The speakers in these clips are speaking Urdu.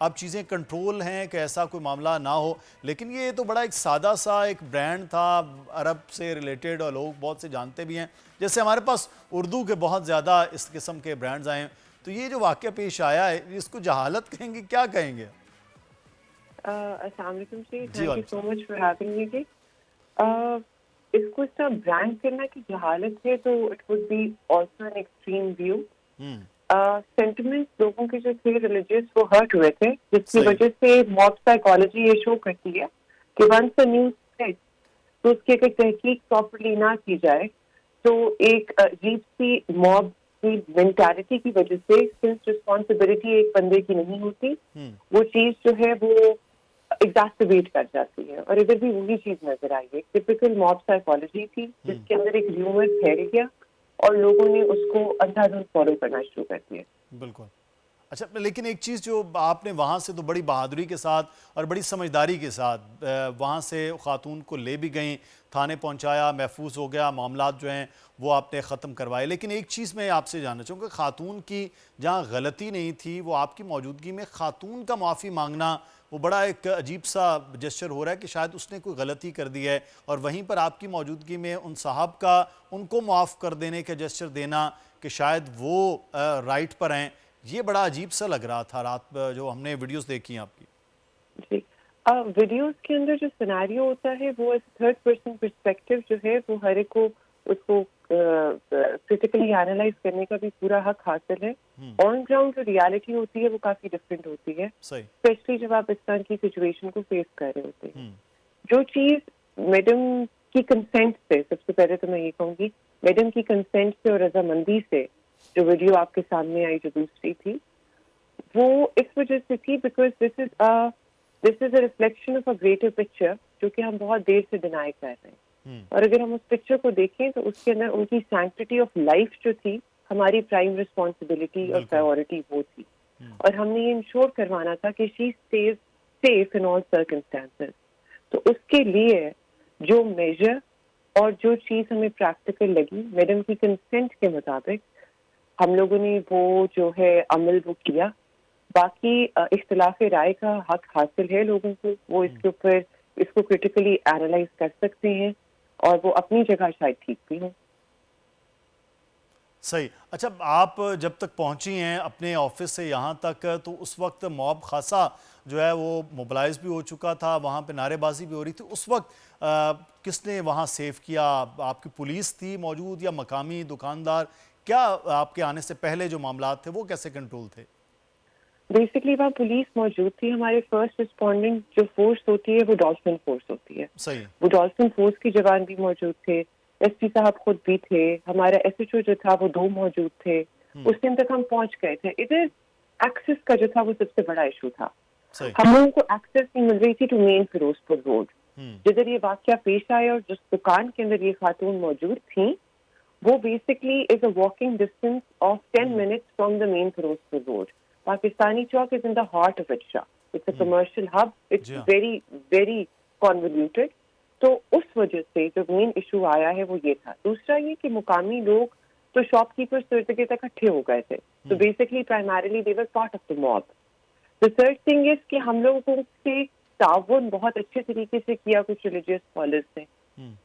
اب چیزیں کنٹرول ہیں کہ ایسا کوئی معاملہ نہ ہو. لیکن یہ تو بڑا ایک سادہ سا ایک برانڈ تھا عرب سے ریلیٹڈ اور لوگ بہت سے جانتے بھی ہیں. جیسے ہمارے پاس اردو کے بہت زیادہ اس قسم کے برانڈز آئے ہیں. تو یہ جو واقعہ پیش آیا ہے اس کو جہالت کہیں گے, کیا کہیں گے؟ السلام علیکم جی, جی thank you so much for having me. اس کو اس طرح برانڈ کرنا کی جہالت ہے تو it would be also an extreme view. Sentiment لوگوں کے جو تھے ریلیجیس وہ ہرٹ ہوئے تھے, جس کی وجہ سے موب سائیکالوجی یہ شو کرتی ہے کہ ونس اے نیوز اسپریڈ تو اس کی اگر تحقیق پراپرلی نہ کی جائے تو ایک عجیب سی موب کی مینٹالٹی کی وجہ سے سنس رسپانسبلٹی ایک بندے کی نہیں ہوتی, وہ چیز جو ہے وہ ایگزاسپریٹ کر جاتی ہے. اور ادھر بھی وہی چیز نظر آئی ہے, ٹپیکل موب سائیکالوجی تھی جس کے اندر ایک ریومر پھیل گیا اور لوگوں نے اس کو اندھا دھند فالو کرنا شروع کر دیا. بالکل. اچھا, لیکن ایک چیز جو آپ نے وہاں سے تو بڑی بہادری کے ساتھ اور بڑی سمجھداری کے ساتھ وہاں سے خاتون کو لے بھی گئیں, تھانے پہنچایا, محفوظ ہو گیا, معاملات جو ہیں وہ آپ نے ختم کروائے. لیکن ایک چیز میں آپ سے جاننا چاہوں گا, خاتون کی جہاں غلطی نہیں تھی وہ آپ کی موجودگی میں خاتون کا معافی مانگنا وہ بڑا ایک عجیب سا جسچر ہو رہا ہے کہ شاید اس نے کوئی غلطی کر دی ہے, اور وہیں پر آپ کی موجودگی میں ان صاحب کا ان کو معاف کر دینے کا جسچر دینا کہ شاید وہ رائٹ پر ہیں, یہ بڑا عجیب سا لگ رہا تھا رات جو ہم نے ویڈیوز دیکھی ہیں آپ کی. جی, ویڈیوز کے اندر جو سیناریو ہوتا ہے وہ تھرڈ پرسن پرسپیکٹو جو ہے وہ ہر ایک کو اس کو کرٹیکلی اینالائز کرنے کا بھی پورا حق حاصل ہے. آن گراؤنڈ جو ریالٹی ہوتی ہے وہ کافی ڈفرینٹ ہوتی ہے, اسپیشلی جب آپ اس طرح کی سچویشن کو فیس کر رہے ہوتے ہیں. جو چیز میڈم کی کنسینٹ سے, سب سے پہلے تو میں یہ کہوں گی میڈم کی کنسینٹ سے اور رضامندی سے جو ویڈیو آپ کے سامنے آئی جو دوسری تھی وہ اس وجہ سے تھی because this is a reflection of a greater picture جو کہ ہم بہت دیر سے ڈینائی کر رہے ہیں. اور اگر ہم اس پکچر کو دیکھیں تو اس کے اندر ان کی سینکٹیٹی آف لائف جو تھی ہماری پرائم ریسپانسبلٹی اور پرائیورٹی وہ تھی, اور ہم نے یہ انشور کروانا تھا کہ شی stays safe in all circumstances. تو اس کے لیے جو میجر اور جو چیز ہمیں پریکٹیکل لگی میڈم کی کنسینٹ کے مطابق ہم لوگوں نے وہ جو ہے عمل وہ کیا. باقی اختلاف رائے کا حق حاصل ہے لوگوں کو, وہ اس کے اوپر اس کو کرٹیکلی اینالائز کر سکتے ہیں اور وہ اپنی جگہ شاید ٹھیک بھی ہوں. صحیح. اچھا, آپ جب تک پہنچی ہیں اپنے آفس سے یہاں تک تو اس وقت موب خاصا جو ہے وہ موبلائز بھی ہو چکا تھا, وہاں پہ نعرے بازی بھی ہو رہی تھی. اس وقت کس نے وہاں سیف کیا؟ آپ کی پولیس تھی موجود یا مقامی دکاندار؟ کیا آپ کے آنے سے پہلے جو معاملات تھے وہ کیسے کنٹرول تھے؟ بیسکلی وہاں پولیس موجود تھی. ہمارے فرسٹ رسپونڈنٹ جو فورس ہوتی ہے وہ ڈالفن فورس ہوتی ہے. صحیح. وہ ڈالفن فورس کی جوان بھی موجود تھے, ایس پی صاحب خود بھی تھے, ہمارا ایس ایچ او جو تھا وہ 2 موجود تھے. اس دن تک ہم پہنچ گئے تھے. ادھر ایکسس کا جو تھا وہ سب سے بڑا ایشو تھا. ہم لوگوں کو ایکسس نہیں مل رہی تھی to main Ferozepur road. جدھر یہ واقعہ پیش آیا اور جس دکان کے اندر یہ خاتون موجود تھیں وہ basically is a walking distance of 10 minutes from the main Ferozepur road. Pakistani Chowk is in the heart of اٹشا. It's a commercial hub. It's very very convoluted. تو اس وجہ سے جو مین ایشو آیا ہے وہ یہ تھا. دوسرا یہ کہ مقامی لوگ تو شاپ کیپرز تو ارد گرد اکٹھے ہو گئے تھے. تو basically primarily they were part of the mob. The third thing is کہ ہم لوگوں سے تعاون بہت اچھے طریقے سے کیا کچھ ریلیجیس اسکالرز نے.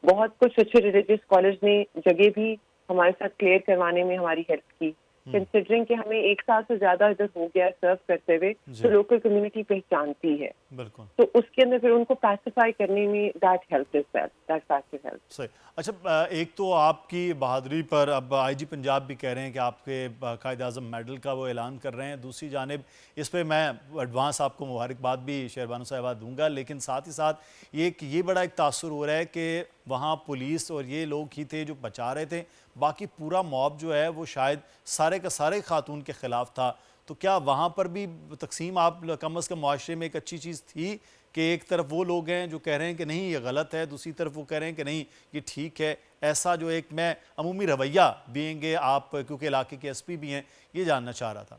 بہت کچھ اچھے ریلیجیس اسکالرز نے جگہ بھی ہمارے ساتھ کلیئر کروانے میں ہماری ہیلپ کی. کنسیڈرنگ کہ ہمیں 1 سال سے زیادہ ادھر ہو گیا سرو کرتے ہوئے تو لوکل کمیونٹی پہچانتی ہے. بالکل. تو اس کے اندر پھر ان کو پیسیفائی کرنے میں that help is that factor help. صحیح. اچھا, ایک تو آپ کی بہادری پر اب آئی جی پنجاب بھی کہہ رہے ہیں کہ آپ کے قائد اعظم میڈل کا وہ اعلان کر رہے ہیں. دوسری جانب اس پہ میں ایڈوانس آپ کو مبارکباد بھی شہربانو صاحبہ دوں گا, لیکن ساتھ ہی ساتھ یہ بڑا ایک تاثر ہو رہا ہے کہ وہاں پولیس اور یہ لوگ ہی تھے جو بچا رہے تھے, باقی پورا موب جو ہے وہ شاید سارے کا سارے خاتون کے خلاف تھا. تو کیا وہاں پر بھی تقسیم آپ کم از کم معاشرے میں ایک اچھی چیز تھی کہ ایک طرف وہ لوگ ہیں جو کہہ رہے ہیں کہ نہیں یہ غلط ہے, دوسری طرف وہ کہہ رہے ہیں کہ نہیں یہ ٹھیک ہے, ایسا جو ایک میں عمومی رویہ بینگ آپ کیونکہ علاقے کے ایس پی بھی ہیں یہ جاننا چاہ رہا تھا.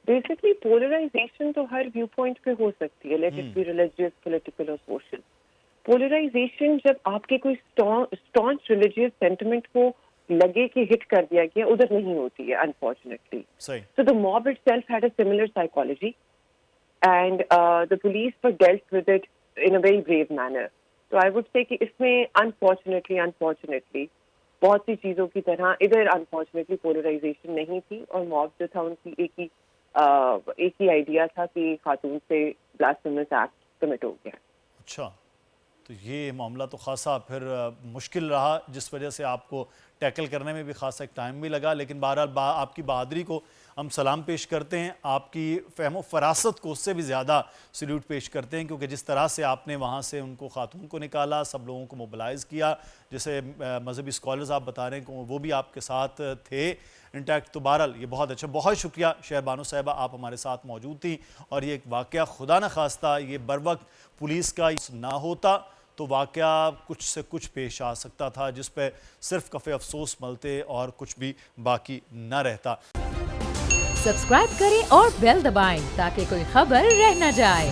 بیسکلی پولرائزیشن تو ہر ویو پوائنٹ پہ ہو سکتی ہے, let it be religious, political اور سوشل. پولرائزیشن جب آپ کے کوئی اسٹانچ ریلیجیس سینٹیمنٹ کو لگے کہ ہٹ کر دیا گیا ادھر نہیں ہوتی ہے انفارچونیٹلی. صحیح. So the mob itself had a similar psychology. and the police were dealt with it in a very brave manner. So I would say کہ اس میں unfortunately بہت سی چیزوں کی طرح ادھر unfortunately polarization نہیں تھی اور موب جو تھا ان کی ایک ہی آئیڈیا تھا کہ خاتون سے blasphemous act commit ہو گیا. اچھا، تو یہ معاملہ تو خاصا پھر مشکل رہا جس وجہ سے آپ کو ٹیکل کرنے میں بھی خاصا ایک ٹائم بھی لگا، لیکن بہرحال آپ کی بہادری کو ہم سلام پیش کرتے ہیں، آپ کی فہم و فراست کو اس سے بھی زیادہ سلیوٹ پیش کرتے ہیں، کیونکہ جس طرح سے آپ نے وہاں سے ان کو خاتون کو نکالا، سب لوگوں کو موبلائز کیا، جیسے مذہبی اسکالرز آپ بتا رہے ہیں وہ بھی آپ کے ساتھ تھے انٹیکٹ. تو بہرحال یہ بہت اچھا، بہت شکریہ شہر بانو صاحبہ، آپ ہمارے ساتھ موجود تھیں. اور یہ ایک واقعہ خدا نہ خواستہ یہ بروقت پولیس کا نہ ہوتا تو واقعہ کچھ سے کچھ پیش آ سکتا تھا جس پہ صرف کفِ افسوس ملتے اور کچھ بھی باقی نہ رہتا. سبسکرائب کریں اور بیل دبائیں تاکہ کوئی خبر رہ نہ جائے.